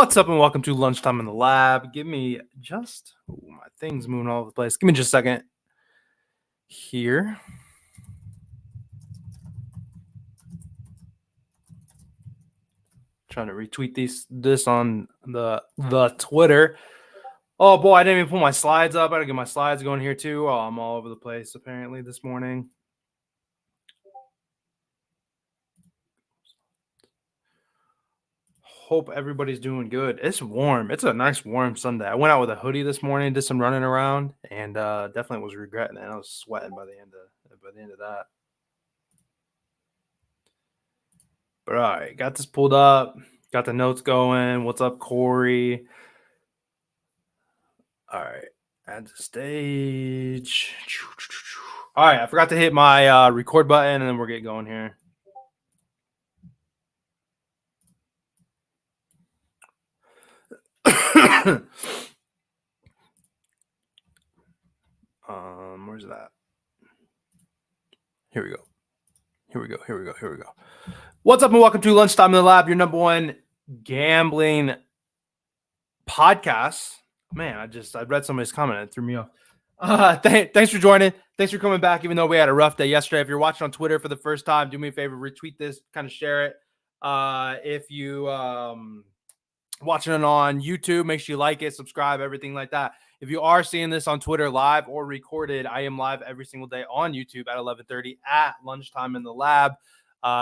What's up and welcome to Lunchtime in the Lab. Give me just my thing's moving all over the place. Give me just a second here. Trying to retweet this on the Twitter. Oh boy, I didn't even put my slides up. I gotta get my slides going here too. Oh, I'm all over the place apparently this morning. Hope everybody's doing good. It's warm. It's a nice warm Sunday. I went out with a hoodie this morning, did some running around, and definitely was regretting it. I was sweating by the end of that. But all right, got this pulled up, got the notes going. What's up, Corey? All right, add the stage. All right, I forgot to hit my record button, and then we're getting going here. Where's that? Here we go. What's up and welcome to Lunchtime in the Lab, your number one gambling podcast. Man, I read somebody's comment and it threw me off. Thanks for joining. Thanks for coming back, even though we had a rough day yesterday. If you're watching on Twitter for the first time, do me a favor, retweet this, kind of share it. If you watching it on YouTube, make sure you like it, subscribe, everything like that. If you are seeing this on Twitter live or recorded, I am live every single day on YouTube at 11:30 at Lunchtime in the Lab.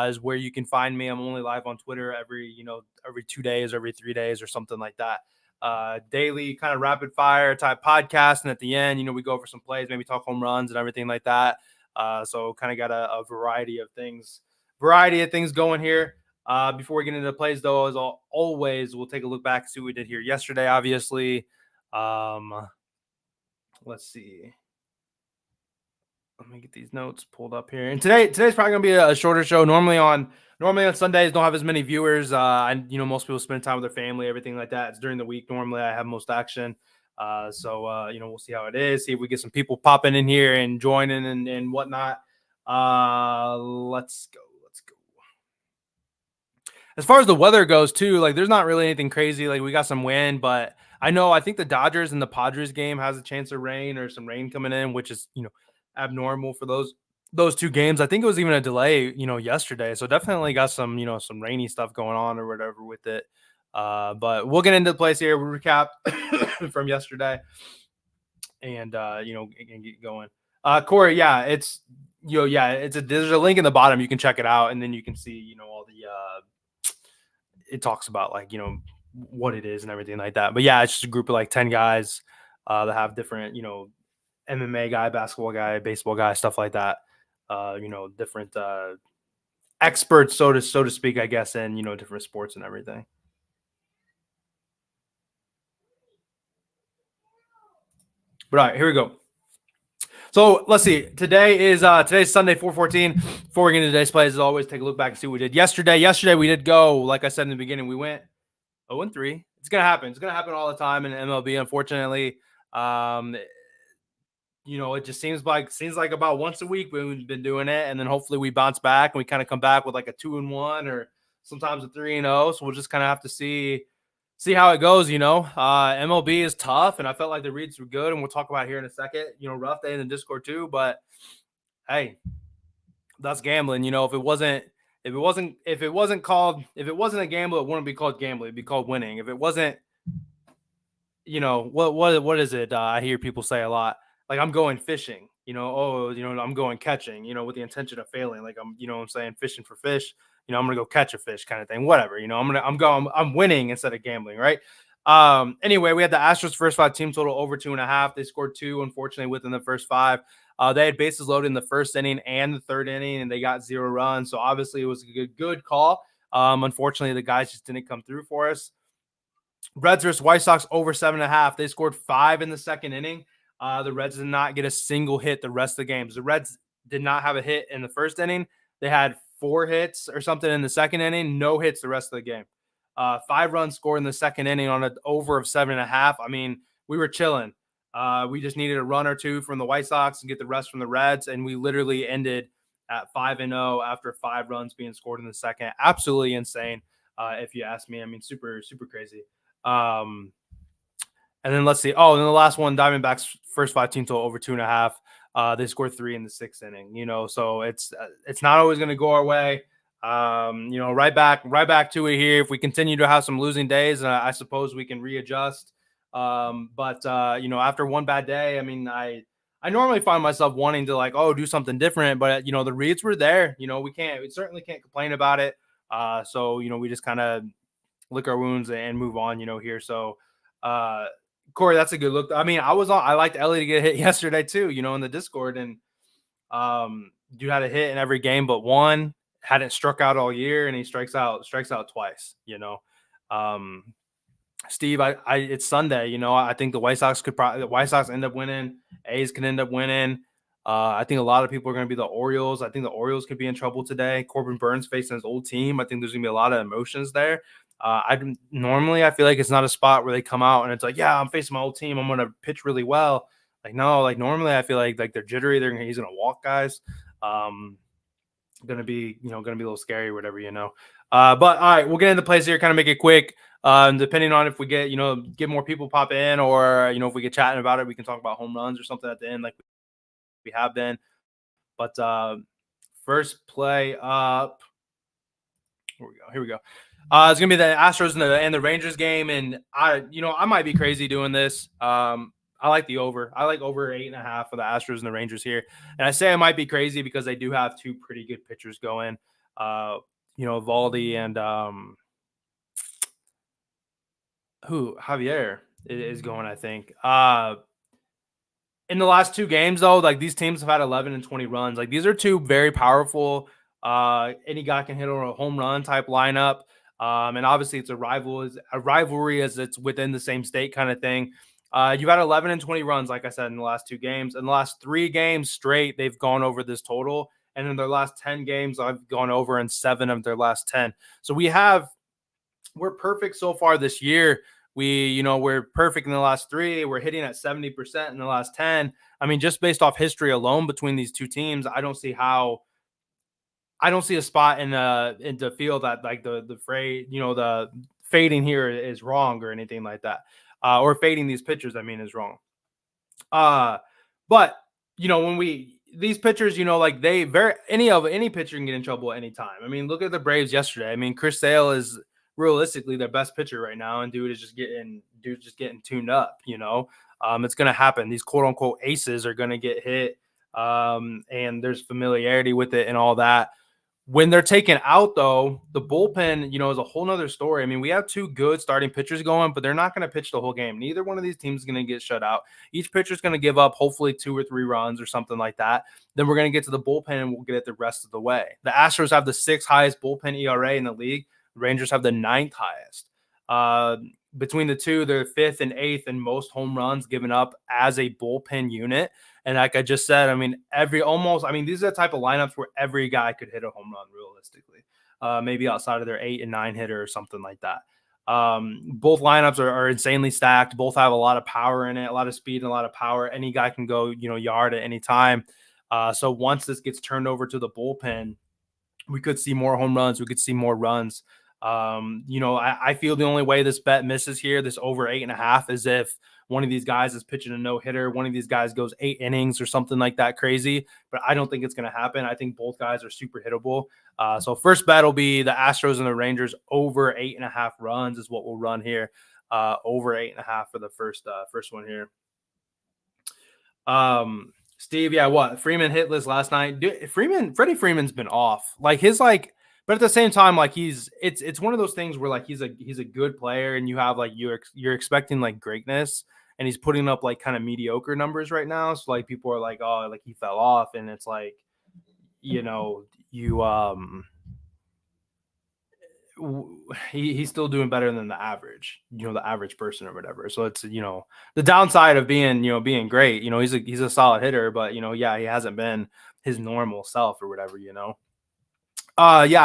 Is where you can find me. I'm only live on Twitter every 2 days, every 3 days or something like that. Daily kind of rapid fire type podcast. And at the end, we go over some plays, maybe talk home runs and everything like that. So kind of got a variety of things going here. Before we get into the plays, though, as always, we'll take a look back and see what we did here yesterday, obviously. Let's see. Let me get these notes pulled up here. And today's probably gonna be a shorter show. Normally on Sundays, don't have as many viewers. Most people spend time with their family, everything like that. It's during the week. Normally I have most action. So we'll see how it is. See if we get some people popping in here and joining and whatnot. Let's go. As far as the weather goes too, like there's not really anything crazy. Like we got some wind, but I think the Dodgers and the Padres game has a chance of rain or some rain coming in, which is, abnormal for those two games. I think it was even a delay, yesterday. So definitely got some, some rainy stuff going on or whatever with it. But we'll get into the place here. We'll recap from yesterday and get going. Corey, yeah, it's there's a link in the bottom. You can check it out and then you can see, all the it talks about like, what it is and everything like that. But yeah, it's just a group of like 10 guys that have different, MMA guy, basketball guy, baseball guy, stuff like that. Different experts, so to speak, I guess, in different sports and everything. But all right, here we go. So let's see. Today's Sunday, 4/14. Before we get into today's plays, as always, take a look back and see what we did yesterday. Yesterday we did go, like I said in the beginning, we went 0-3. It's gonna happen. It's gonna happen all the time in MLB, unfortunately. It just seems like about once a week we've been doing it, and then hopefully we bounce back and we kind of come back with like a 2-1 or sometimes a 3-0. So we'll just kind of have to see how it goes. MLB is tough, and I felt like the reads were good, and we'll talk about it here in a second. Rough day in the Discord too, but hey, that's gambling. If it wasn't a gamble, it wouldn't be called gambling. It'd be called winning. If it wasn't, what is it? I hear people say a lot. Like I'm going fishing, I'm going catching, with the intention of failing. Like I'm saying fishing for fish, I'm going to go catch a fish kind of thing, whatever, I'm winning instead of gambling. Right. Anyway, we had the Astros first 5 team total over 2.5. They scored 2, unfortunately, within the first 5. They had bases loaded in the first inning and the third inning, and they got 0 runs. So obviously it was a good call. Unfortunately, the guys just didn't come through for us. Reds versus White Sox over 7.5. They scored 5 in the second inning. The Reds did not get a single hit the rest of the games. The Reds did not have a hit in the first inning. They had 4 hits or something in the second inning. No hits the rest of the game. 5 runs scored in the second inning on an over of 7.5. I mean, we were chilling. We just needed a run or 2 from the White Sox and get the rest from the Reds, and we literally ended at 5-0 after 5 runs being scored in the second. Absolutely insane, if you ask me. I mean, super, super crazy. Um, and then let's see. Oh, and then the last one, Diamondbacks first five team total over 2.5. They scored three in the sixth inning. So it's not always going to go our way. Right back to it here. If we continue to have some losing days, I suppose we can readjust. But after one bad day, I mean, I normally find myself wanting to like, do something different, but the reads were there. We certainly can't complain about it. So we just kind of lick our wounds and move on. Here. So, uh, Corey, that's a good look. I mean, I liked Ellie to get hit yesterday too. In the Discord, and dude had a hit in every game but one. Hadn't struck out all year, and he strikes out twice. Um, Steve, it's Sunday. I think the White Sox end up winning. A's can end up winning. I think a lot of people are going to be the Orioles. I think the Orioles could be in trouble today. Corbin Burns facing his old team. I think there's going to be a lot of emotions there. I feel like it's not a spot where they come out and it's like, yeah, I'm facing my old team. I'm going to pitch really well. Like, no, like normally I feel like they're jittery. He's going to walk guys. Gonna be a little scary or whatever. But all right, we'll get into plays here, kind of make it quick. Depending on if we get more people pop in, or if we get chatting about it, we can talk about home runs or something at the end, like we have been. But first play up. Here we go. It's gonna be the Astros and the Rangers game, and I might be crazy doing this. I like the over. I like over 8.5 for the Astros and the Rangers here. And I say I might be crazy because they do have two pretty good pitchers going. Valdi and Javier is going, I think. In the last two games, though, like these teams have had 11 and 20 runs. Like these are two very powerful. Any guy can hit on a home run type lineup. And obviously it's a rivalry as it's within the same state kind of thing. You've had 11 and 20 runs, like I said, in the last two games. In the last 3 games straight, they've gone over this total. And in their last 10 games, I've gone over in 7 of their last 10. So we're perfect so far this year. We're perfect in the last 3. We're hitting at 70% in the last 10. I mean, just based off history alone between these two teams, I don't see a spot in the field that like the fading here is wrong or anything like that. Or fading these pitchers, I mean, is wrong. But when these pitchers, like any pitcher can get in trouble at any time. I mean, look at the Braves yesterday. I mean, Chris Sale is realistically their best pitcher right now, and dude's just getting tuned up. It's gonna happen. These quote unquote aces are gonna get hit, and there's familiarity with it and all that. When they're taken out, though, the bullpen, is a whole nother story. I mean, we have 2 good starting pitchers going, but they're not going to pitch the whole game. Neither one of these teams is going to get shut out. Each pitcher is going to give up hopefully 2 or 3 runs or something like that. Then we're going to get to the bullpen and we'll get it the rest of the way. The Astros have the 6th highest bullpen ERA in the league. The Rangers have the 9th highest. Between the two, they're 5th and 8th in most home runs given up as a bullpen unit. And like I just said, I mean, these are the type of lineups where every guy could hit a home run realistically, maybe outside of their 8 and 9 hitter or something like that. Both lineups are insanely stacked. Both have a lot of power in it, a lot of speed and a lot of power. Any guy can go, yard at any time. So once this gets turned over to the bullpen, we could see more home runs. We could see more runs. I feel the only way this bet misses here, this over 8.5, is if one of these guys is pitching a no-hitter, one of these guys goes 8 innings or something like that crazy, but I don't think it's going to happen. I think both guys are super hittable. So first bet will be the Astros and the Rangers over 8.5 runs is what we'll run here. Over 8.5 for the first one here. Steve, yeah, what? Freeman hitless last night. Dude, Freddie Freeman's been off. Like but at the same time, like it's one of those things where like he's a good player, and you have like you're expecting like greatness, and he's putting up like kind of mediocre numbers right now. So like people are like, oh, like he fell off, and it's like, he's still doing better than the average, the average person or whatever. So it's, the downside of being great, he's a solid hitter, but yeah, he hasn't been his normal self or whatever. Yeah.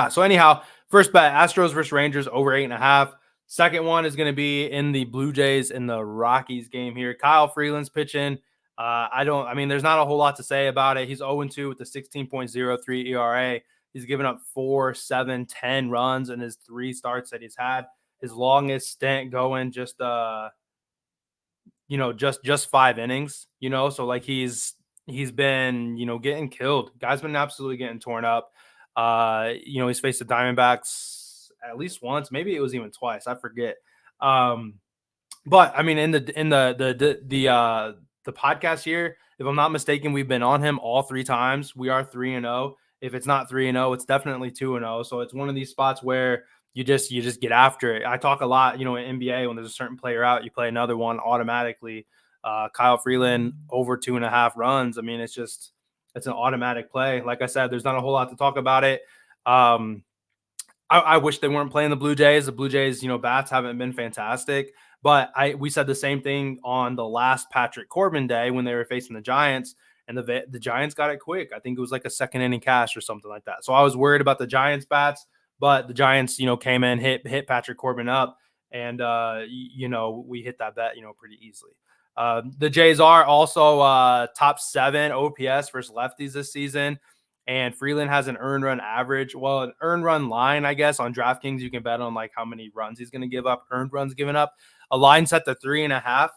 So anyhow, first bet, Astros versus Rangers over 8.5. Second one is going to be in the Blue Jays and the Rockies game here. Kyle Freeland's pitching. There's not a whole lot to say about it. He's 0-2 with a 16.03 ERA. He's given up 4, 7, 10 runs in his 3 starts that he's had. his longest stint going just 5 innings, so like he's been, getting killed. Guy's been absolutely getting torn up. He's faced the Diamondbacks at least once, maybe it was even twice, I forget. Um, but I mean, in the podcast here, if I'm not mistaken, we've been on him all 3 times. We are 3-0. If it's not 3-0, it's definitely 2-0. So it's one of these spots where you just get after it. I talk a lot, in NBA, when there's a certain player out, you play another one automatically. Kyle Freeland over 2.5 runs. I mean, it's an automatic play. Like I said, there's not a whole lot to talk about it. Um, I wish they weren't playing the Blue Jays. The Blue Jays, bats haven't been fantastic. But we said the same thing on the last Patrick Corbin day when they were facing the Giants, and the Giants got it quick. I think it was like a second inning cash or something like that. So I was worried about the Giants bats, but the Giants, came in, hit Patrick Corbin up, and we hit that bet, pretty easily. The Jays are also top 7 OPS versus lefties this season. And Freeland has an earned run average. Well, an earned run line, I guess, on DraftKings, you can bet on like how many runs he's going to give up, earned runs given up. A line set to 3.5,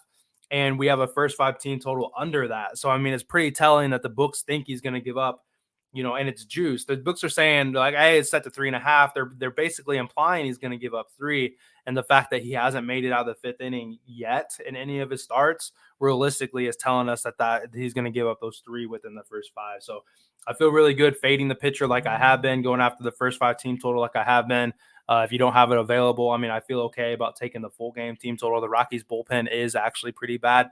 and we have a first 5 team total under that. So I mean, it's pretty telling that the books think he's going to give up, and it's juice. The books are saying like, hey, it's set to 3.5. They're basically implying he's going to give up 3. And the fact that he hasn't made it out of the 5th inning yet in any of his starts, realistically, is telling us that he's going to give up those 3 within the first 5. So I feel really good fading the pitcher like I have been, going after the first 5 team total like I have been. If you don't have it available, I mean, I feel okay about taking the full game team total. The Rockies bullpen is actually pretty bad.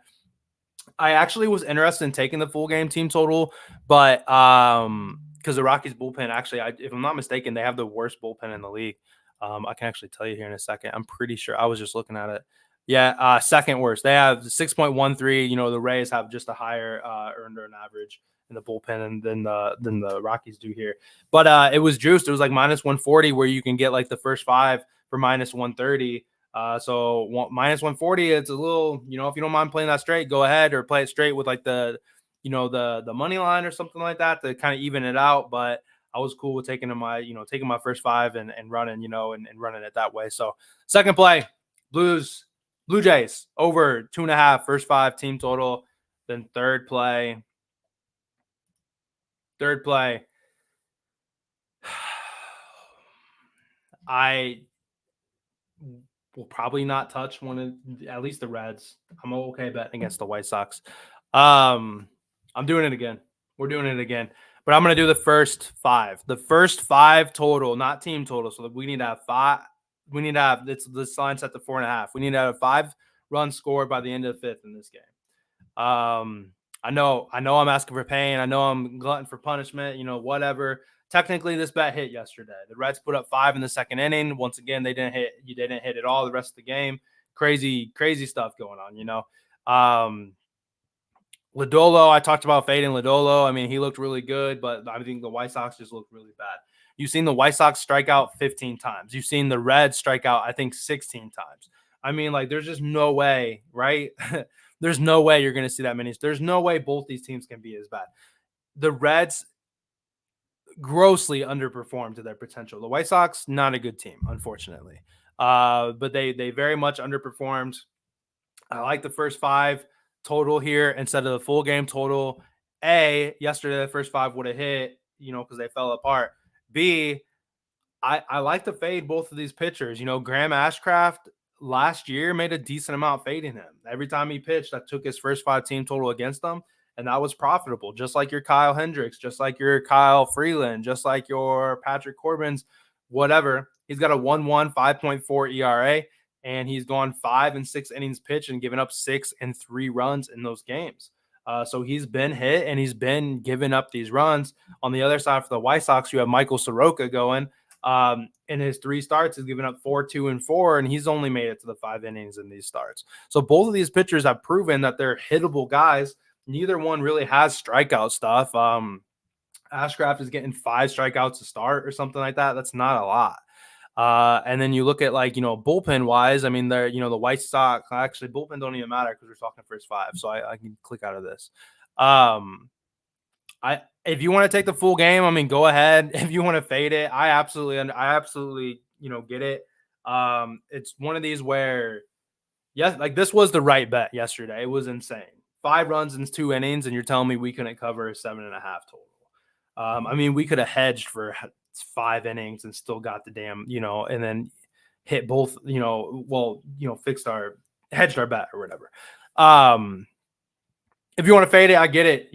I actually was interested in taking the full game team total, but because the Rockies bullpen actually, if I'm not mistaken, they have the worst bullpen in the league. I can actually tell you here in a second. I'm pretty sure. I was just looking at it. Yeah, second worst. They have 6.13. The Rays have just a higher earned run average in the bullpen than the Rockies do here. But it was juiced. It was like minus 140, where you can get like the first 5 for minus 130. So minus 140, it's a little, if you don't mind playing that straight, go ahead, or play it straight with like the money line or something like that to kind of even it out. But I was cool with taking my first 5 and running, and running it that way. So second play, Blue Jays over 2.5, first 5 team total. Then third play, I will probably not touch one of, at least the Reds. I'm okay betting against the White Sox. I'm doing it again. We're doing it again. But I'm going to do the first 5. The first 5 total, not team total. So we need to have 5. We need to have this line set to 4.5. We need to have 5 runs scored by the end of the 5th in this game. I know I'm asking for pain. I know I'm glutton for punishment, whatever. Technically, this bet hit yesterday. The Reds put up 5 in the second inning. Once again, they didn't hit. You didn't hit at all the rest of the game. Crazy stuff going on, Lodolo, I talked about fading Lodolo. I mean, he looked really good, but I think the White Sox just looked really bad. You've seen the White Sox strike out 15 times. You've seen the Reds strike out, I think, 16 times. I mean, like, there's just no way, right? There's no way you're going to see that many. There's no way both these teams can be as bad. The Reds grossly underperformed to their potential. The White Sox, not a good team, unfortunately. But they very much underperformed. I like the first 5 total here instead of the full game total. Yesterday the first 5 would have hit, because they fell apart. B, I like to fade both of these pitchers. Graham Ashcraft last year made a decent amount fading him. Every time he pitched, I took his first 5 team total against them, and that was profitable. Just like your Kyle Hendricks, just like your Kyle Freeland, just like your Patrick Corbin's, whatever. He's got a 1.1, 5.4 ERA, and he's gone 5 and 6 innings pitched and given up 6 and 3 runs in those games. So he's been hit and he's been giving up these runs. On the other side for the White Sox, you have Michael Soroka going. In his 3 starts, he's given up 4, 2, and 4, and he's only made it to the 5 innings in these starts. So both of these pitchers have proven that they're hittable guys. Neither one really has strikeout stuff. Ashcraft is getting 5 strikeouts to start or something like that. That's not a lot. And then you look at bullpen wise. I mean, they're the White Sox actually bullpen don't even matter because we're talking first 5. So I can click out of this. If you want to take the full game, I mean, go ahead. If you want to fade it, I absolutely get it. It's one of these where, yes, like this was the right bet yesterday. It was insane. 5 runs in 2 innings, and you're telling me we couldn't cover a 7.5 total. I mean, we could have hedged for 5 innings and still got the damn, and then hit both, fixed our hedged our bet or whatever. If you want to fade it, I get it,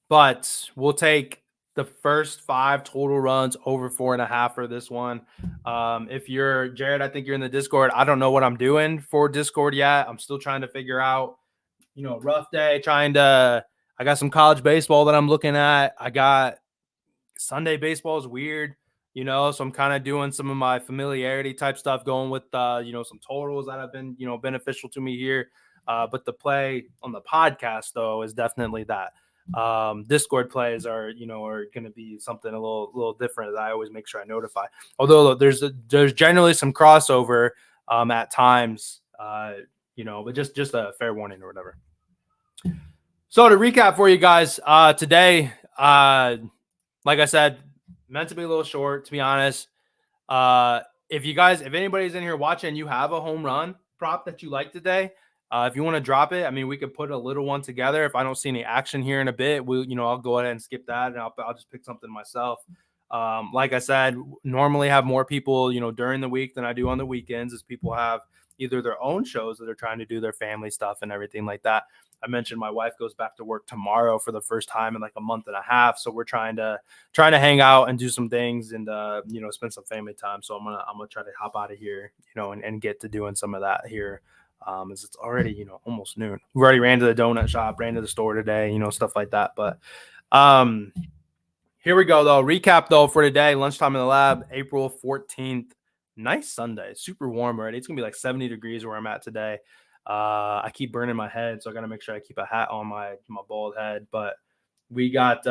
but we'll take the first 5 total runs over 4.5 for this one. If you're Jared, I think you're in the Discord. I don't know what I'm doing for Discord yet. I'm still trying to figure out, rough day, I got some college baseball that I'm looking at. I got Sunday baseball is weird, so I'm kind of doing some of my familiarity type stuff, going with, some totals that have been, beneficial to me here. But the play on the podcast, though, is definitely that. Discord plays are going to be something a little different that I always make sure I notify. Although there's generally some crossover at times, but just a fair warning or whatever. So to recap for you guys, today, like I said, meant to be a little short, to be honest. If anybody's in here watching, you have a home run prop that you like today, if you want to drop it, I mean, we could put a little one together. If I don't see any action here in a bit, I'll go ahead and skip that, and I'll just pick something myself. Like I said, normally have more people, during the week than I do on the weekends, as people have either their own shows that are trying to do their family stuff and everything like that. I mentioned my wife goes back to work tomorrow for the first time in like a month and a half, so we're trying to hang out and do some things and spend some family time. So I'm gonna try to hop out of here, and get to doing some of that here. As it's already, almost noon. We already ran to the donut shop, ran to the store today, stuff like that. But here we go, though. Recap, though, for today. Lunchtime in the lab, April 14th. Nice Sunday. Super warm already. It's going to be like 70 degrees where I'm at today. I keep burning my head, so I got to make sure I keep a hat on my bald head. But we got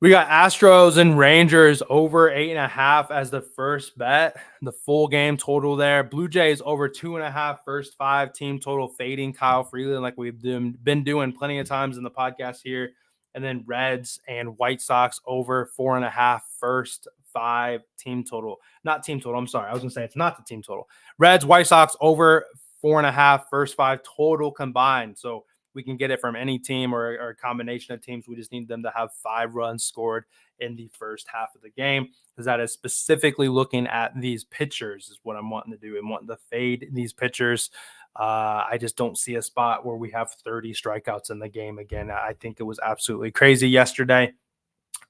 Astros and Rangers over 8.5 as the first bet. The full game total there. Blue Jays over 2.5 first 5 team total, fading Kyle Freeland like we've been doing plenty of times in the podcast here. And then Reds and White Sox over 4.5 first 5 team total. Not team total. I'm sorry. I was going to say it's not the team total. Reds, White Sox over 4.5 first 5 total combined. So we can get it from any team or a combination of teams. We just need them to have 5 runs scored in the first half of the game, because that is specifically looking at these pitchers is what I'm wanting to do, and wanting to fade these pitchers. I just don't see a spot where we have 30 strikeouts in the game again. I think it was absolutely crazy yesterday.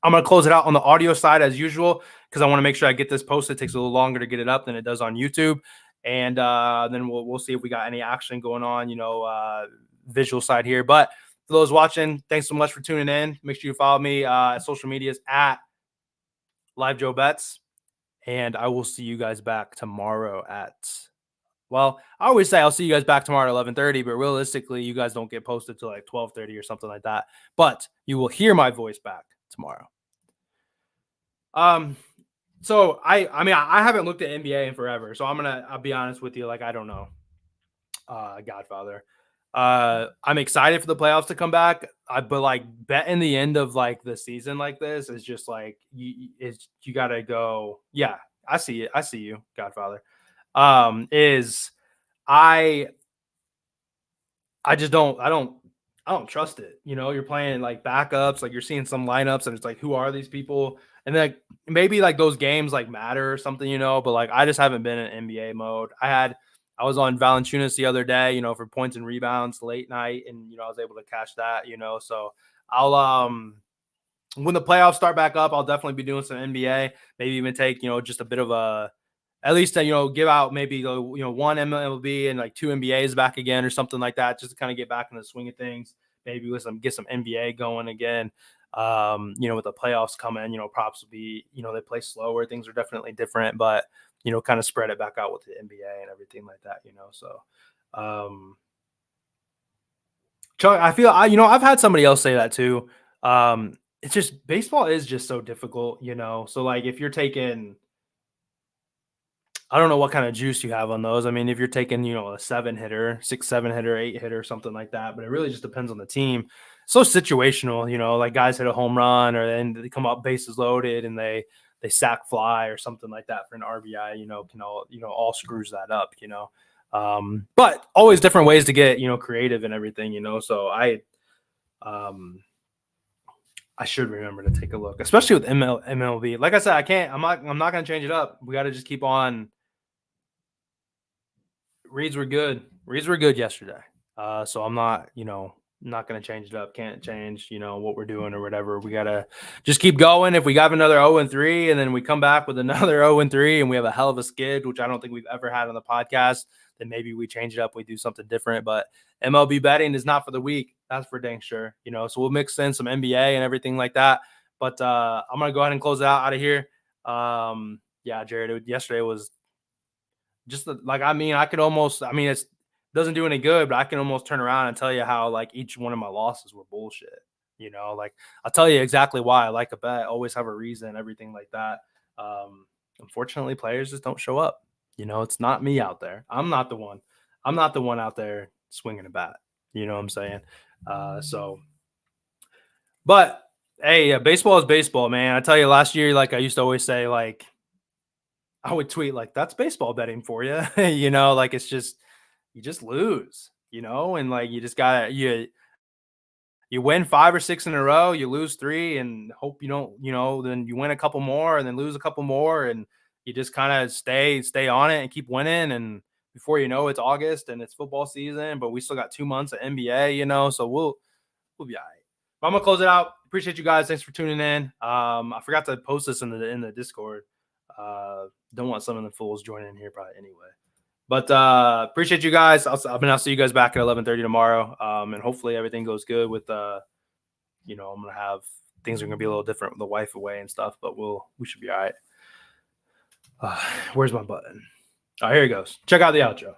I'm going to close it out on the audio side as usual, because I want to make sure I get this posted. It takes a little longer to get it up than it does on YouTube. And then we'll see if we got any action going on, visual side here. But for those watching, thanks so much for tuning in. Make sure you follow me social medias at Live Joe Bets, and I will see you guys back tomorrow I always say I'll see you guys back tomorrow at 11:30, but realistically, you guys don't get posted till like 12:30 or something like that. But you will hear my voice back tomorrow. So I haven't looked at NBA in forever, so I'll be honest with you, like I don't know. Godfather. I'm excited for the playoffs to come back. But like betting the end of like the season like this is just like you gotta go. Yeah, I see it. I see you, Godfather. I just don't trust it. You're playing like backups, like you're seeing some lineups and it's like, who are these people? And then maybe like those games like matter or something, but like I just haven't been in NBA mode. I was on Valanciunas the other day, for points and rebounds late night, and I was able to catch that, so I'll when the playoffs start back up, I'll definitely be doing some NBA, maybe even take, just a bit of a, at least to, give out maybe, one MLB and like 2 NBAs back again or something like that, just to kind of get back in the swing of things, maybe get some NBA going again. With the playoffs coming, props will be, they play slower. Things are definitely different, but, kind of spread it back out with the NBA and everything like that, so, Chuck, I feel I've had somebody else say that too. It's just baseball is just so difficult, so like if you're taking, I don't know what kind of juice you have on those. I mean, if you're taking, a 7-hitter, 6-7-hitter, 8-hitter, something like that, but it really just depends on the team. So situational, like guys hit a home run or then they come up bases loaded and they they sack fly or something like that for an RBI, can all screws that up, but always different ways to get, creative and everything, so I should remember to take a look, especially with MLB. Like I said, I'm not going to change it up. We got to just keep on. Reads were good. Reads were good yesterday. So I'm not going to change it up. Can't change, what we're doing or whatever. We got to just keep going. If we got another 0-3 and then we come back with another 0-3 and we have a hell of a skid, which I don't think we've ever had on the podcast, then maybe we change it up. We do something different. But MLB betting is not for the weak. That's for dang sure. So we'll mix in some NBA and everything like that. But I'm going to go ahead and close it out of here. Yeah, Jared, yesterday was just like, I could almost, it doesn't do any good, but I can almost turn around and tell you how like each one of my losses were bullshit. Like I'll tell you exactly why I like a bet, always have a reason, everything like that. Unfortunately, players just don't show up. It's not me out there. I'm not the one out there swinging a bat. You know what I'm saying? But hey, baseball is baseball, man. I tell you, last year, like I used to always say, like, I would tweet like, that's baseball betting for you. Like it's just, you just lose, and like you just gotta you win 5 or 6 in a row, you lose 3 and hope you don't, then you win a couple more and then lose a couple more, and you just kind of stay on it and keep winning. And before you know, it's August and it's football season, but we still got 2 months of NBA, so we'll be all right. But I'm gonna close it out. Appreciate you guys. Thanks for tuning in. I forgot to post this in the Discord. Don't want some of the fools joining in here probably anyway. But appreciate you guys. I'll see you guys back at 11:30 tomorrow. And hopefully everything goes good with I'm gonna have things are gonna be a little different with the wife away and stuff, but we should be all right. Where's my button? All right, here it goes. Check out the outro.